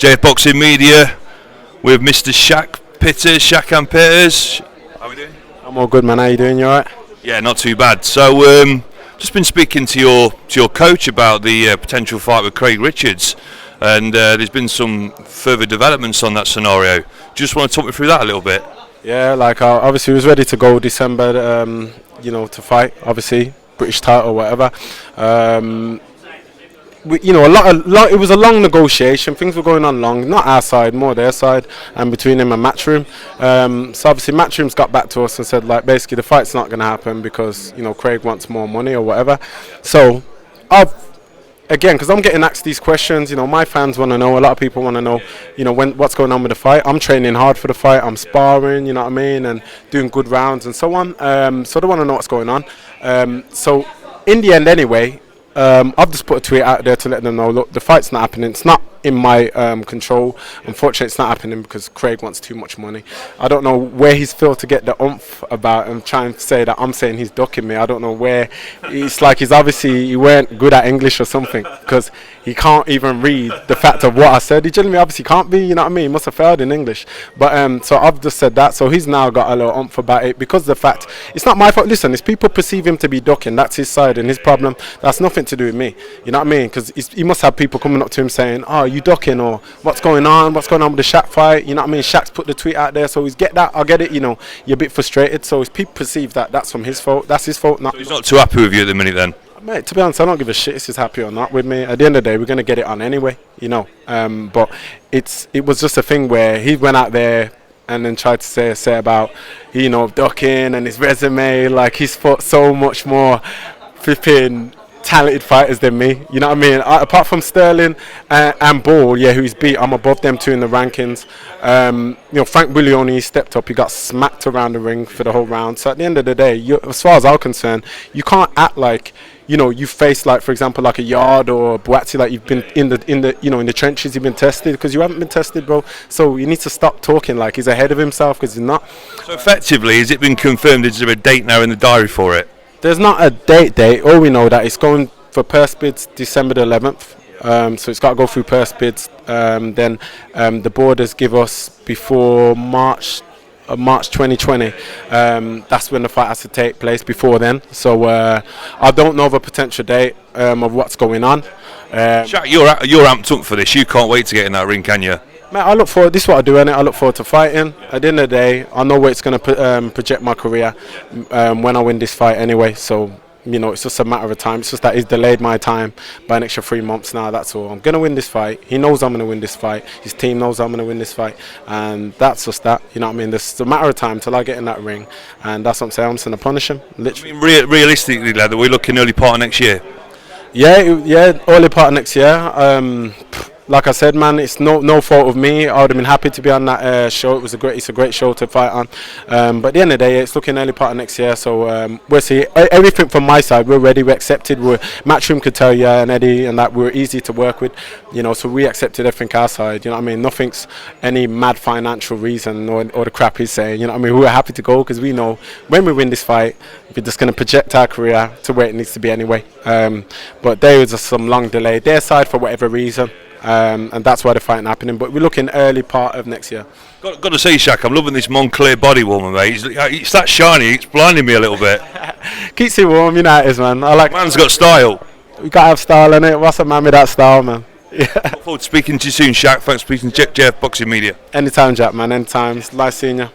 JF Boxing Media with Mr. Shakkan. How are we doing? I'm all good, man. How you doing? You alright? Yeah, not too bad. So, just been speaking to your coach about the potential fight with Craig Richards, and there's been some further developments on that scenario. Just want to talk me through that a little bit. Yeah, like obviously he was ready to go December, to fight. Obviously, British title, whatever. It was a long negotiation. Things were going on long, not our side, more their side, and between him and Matchroom. So obviously Matchroom's got back to us and said, like, basically the fight's not going to happen because Craig wants more money or whatever. So again, because I'm getting asked these questions, my fans want to know, a lot of people want to know, what's going on with the fight. I'm training hard for the fight, I'm sparring, and doing good rounds and so on. So they want to know what's going on. So in the end anyway, I've just put a tweet out there to let them know, look, the fight's not happening. It's not in my control. Unfortunately, it's not happening because Craig wants too much money. I don't know where he's felt to get the oomph about him trying to say that I'm saying he's ducking me. I don't know where. It's like he weren't good at English or something, because he can't even read the fact of what I said. He genuinely obviously can't be, you know what I mean? He must have failed in English. But so I've just said that. So he's now got a little oomph about it because of the fact it's not my fault. Listen, if people perceive him to be ducking, that's his side and his problem. That's nothing to do with me. You know what I mean? Because he must have people coming up to him saying, "Oh, you ducking?" or "What's going on? What's going on with the Shaq fight?" You know what I mean? Shaq's put the tweet out there, so he's get that. I get it. You're a bit frustrated. So if people perceive that, that's from his fault. That's his fault. Not. So he's not too happy with you at the minute, then. Mate, to be honest, I don't give a shit if he's happy or not with me. At the end of the day, we're going to get it on anyway, But it was just a thing where he went out there and then tried to say about, ducking and his resume. Like, he's fought so much more flipping talented fighters than me. You know what I mean? Apart from Sterling and Ball, who he's beat, I'm above them two in the rankings. Frank Buglioni stepped up. He got smacked around the ring for the whole round. So at the end of the day, as far as I'm concerned, you can't act like you face, like, for example, like a Yard or Buatsi, like you've been in the trenches, you've been tested, because you haven't been tested, bro. So you need to stop talking like he's ahead of himself, because he's not. So effectively, has it been confirmed? Is there a date now in the diary for it? There's not a date. All we know that it's going for purse bids December the 11th. So it's got to go through purse bids. Then the borders give us before March 2020. That's when the fight has to take place. Before then, so I don't know of a potential date of what's going on. Shaq, you're amped up for this. You can't wait to get in that ring, can you? Mate, I look forward. This is what I do, innit? I look forward to fighting. At the end of the day, I know where it's going to project my career when I win this fight anyway. So it's just a matter of time. It's just that he's delayed my time by an extra 3 months now. That's all. I'm going to win this fight. He knows I'm going to win this fight. His team knows I'm going to win this fight, and that's just that. You know what I mean? It's a matter of time till I get in that ring, and that's what I'm saying. I'm just going to punish him. Literally. I mean, realistically, lad, are we looking early part of next year? Yeah, early part of next year. Like I said, man, it's no fault of me. I would have been happy to be on that show. It's a great show to fight on. But at the end of the day, it's looking early part of next year. So we'll see. Everything from my side, we're ready. We accepted. Matchroom could tell you and Eddie and that we're easy to work with. So we accepted everything our side. You know what I mean? Nothing's any mad financial reason or the crap he's saying. You know what I mean? We're happy to go because we know when we win this fight, we're just going to project our career to where it needs to be anyway. But there was some long delay their side for whatever reason. And that's why the fight happening. But we're looking early part of next year. Got to say, Shaq, I'm loving this Moncler body warmer, mate. It's that shiny. It's blinding me a little bit. Keeps it warm, it is, man. Man's got style. We got to have style in it. What's a man with that style, man? Yeah. Look forward to speaking to you soon, Shaq. Thanks for speaking to JF Boxing Media. Anytime, Jack, man. Anytime. It's nice seeing you.